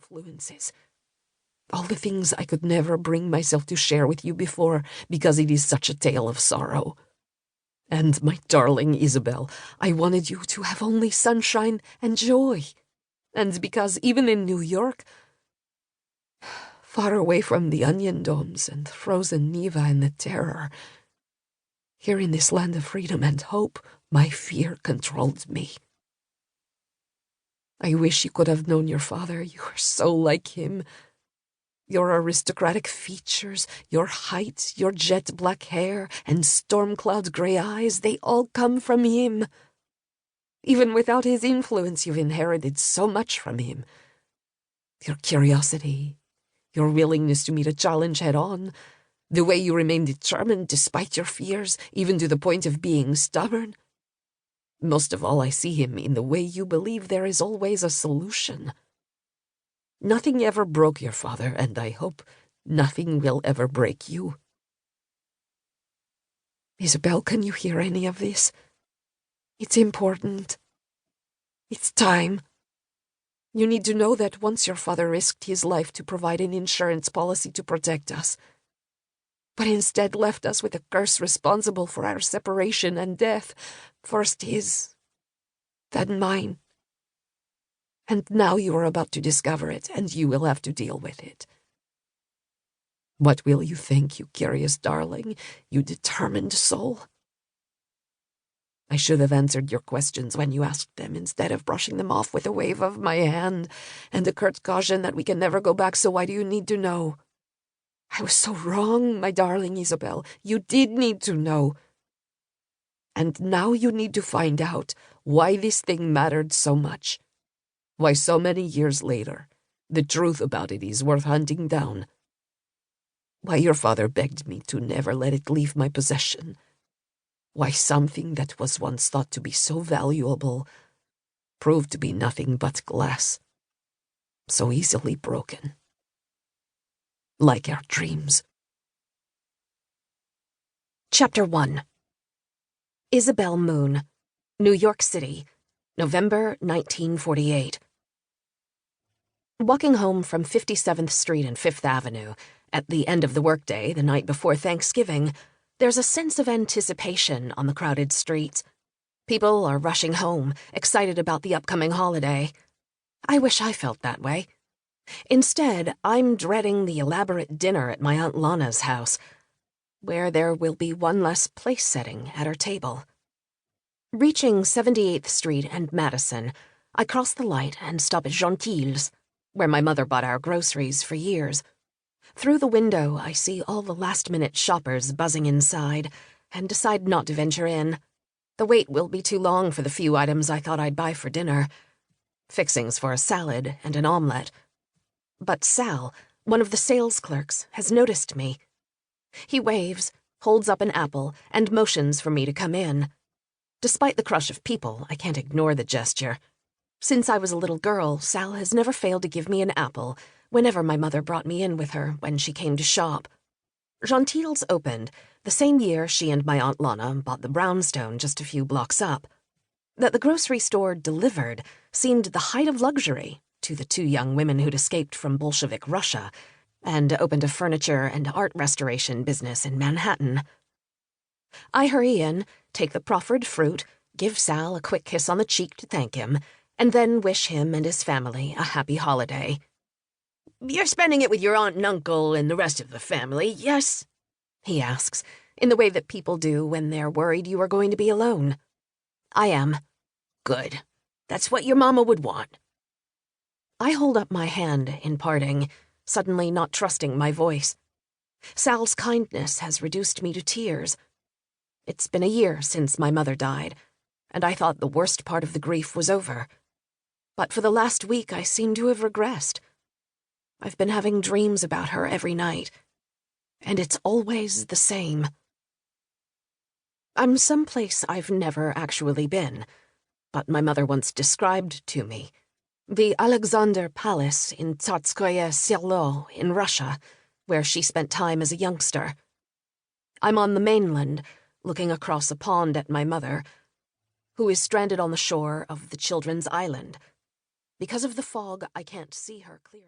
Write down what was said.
influences. All the things I could never bring myself to share with you before because it is such a tale of sorrow. And my darling Isobelle, I wanted you to have only sunshine and joy. And because even in New York, far away from the onion domes and frozen Neva and the terror, here in this land of freedom and hope, my fear controlled me. I wish you could have known your father. You are so like him. Your aristocratic features, your height, your jet black hair, and storm-cloud gray eyes, they all come from him. Even without his influence, you've inherited so much from him. Your curiosity, your willingness to meet a challenge head-on, the way you remain determined despite your fears, even to the point of being stubborn. Most of all, I see him in the way you believe there is always a solution. Nothing ever broke your father, and I hope nothing will ever break you. Isobelle, can you hear any of this? It's important. It's time. You need to know that once your father risked his life to provide an insurance policy to protect us, but instead left us with a curse responsible for our separation and death, first his, then mine. And now you are about to discover it, and you will have to deal with it. What will you think, you curious darling, you determined soul? I should have answered your questions when you asked them, instead of brushing them off with a wave of my hand and a curt caution that we can never go back, so why do you need to know? I was so wrong, my darling Isobelle. You did need to know. And now you need to find out why this thing mattered so much. Why so many years later, the truth about it is worth hunting down. Why your father begged me to never let it leave my possession. Why something that was once thought to be so valuable proved to be nothing but glass, so easily broken. Like our dreams. Chapter 1. Isobelle Moon, New York City, November 1948. Walking home from 57th Street and 5th Avenue, at the end of the workday the night before Thanksgiving, there's a sense of anticipation on the crowded streets. People are rushing home, excited about the upcoming holiday. I wish I felt that way. Instead, I'm dreading the elaborate dinner at my Aunt Lana's house, where there will be one less place setting at her table. Reaching 78th Street and Madison, I cross the light and stop at Gentile's, where my mother bought our groceries for years. Through the window, I see all the last-minute shoppers buzzing inside, and decide not to venture in. The wait will be too long for the few items I thought I'd buy for dinner. Fixings for a salad and an omelette. But Sal, one of the sales clerks, has noticed me. He waves, holds up an apple, and motions for me to come in. Despite the crush of people, I can't ignore the gesture. Since I was a little girl, Sal has never failed to give me an apple whenever my mother brought me in with her when she came to shop. Gentile's opened the same year she and my Aunt Lana bought the brownstone just a few blocks up. That the grocery store delivered seemed the height of luxury to the two young women who'd escaped from Bolshevik Russia and opened a furniture and art restoration business in Manhattan. I hurry in, take the proffered fruit, give Sal a quick kiss on the cheek to thank him, and then wish him and his family a happy holiday. "You're spending it with your aunt and uncle and the rest of the family, yes?" he asks, in the way that people do when they're worried you are going to be alone. I am. "Good. That's what your mama would want." I hold up my hand in parting, suddenly not trusting my voice. Sal's kindness has reduced me to tears. It's been a year since my mother died, and I thought the worst part of the grief was over. But for the last week I seem to have regressed. I've been having dreams about her every night, and it's always the same. I'm someplace I've never actually been, but my mother once described to me. The Alexander Palace in Tsarskoye Selo in Russia, where she spent time as a youngster. I'm on the mainland, looking across a pond at my mother, who is stranded on the shore of the children's island. Because of the fog, I can't see her clearly.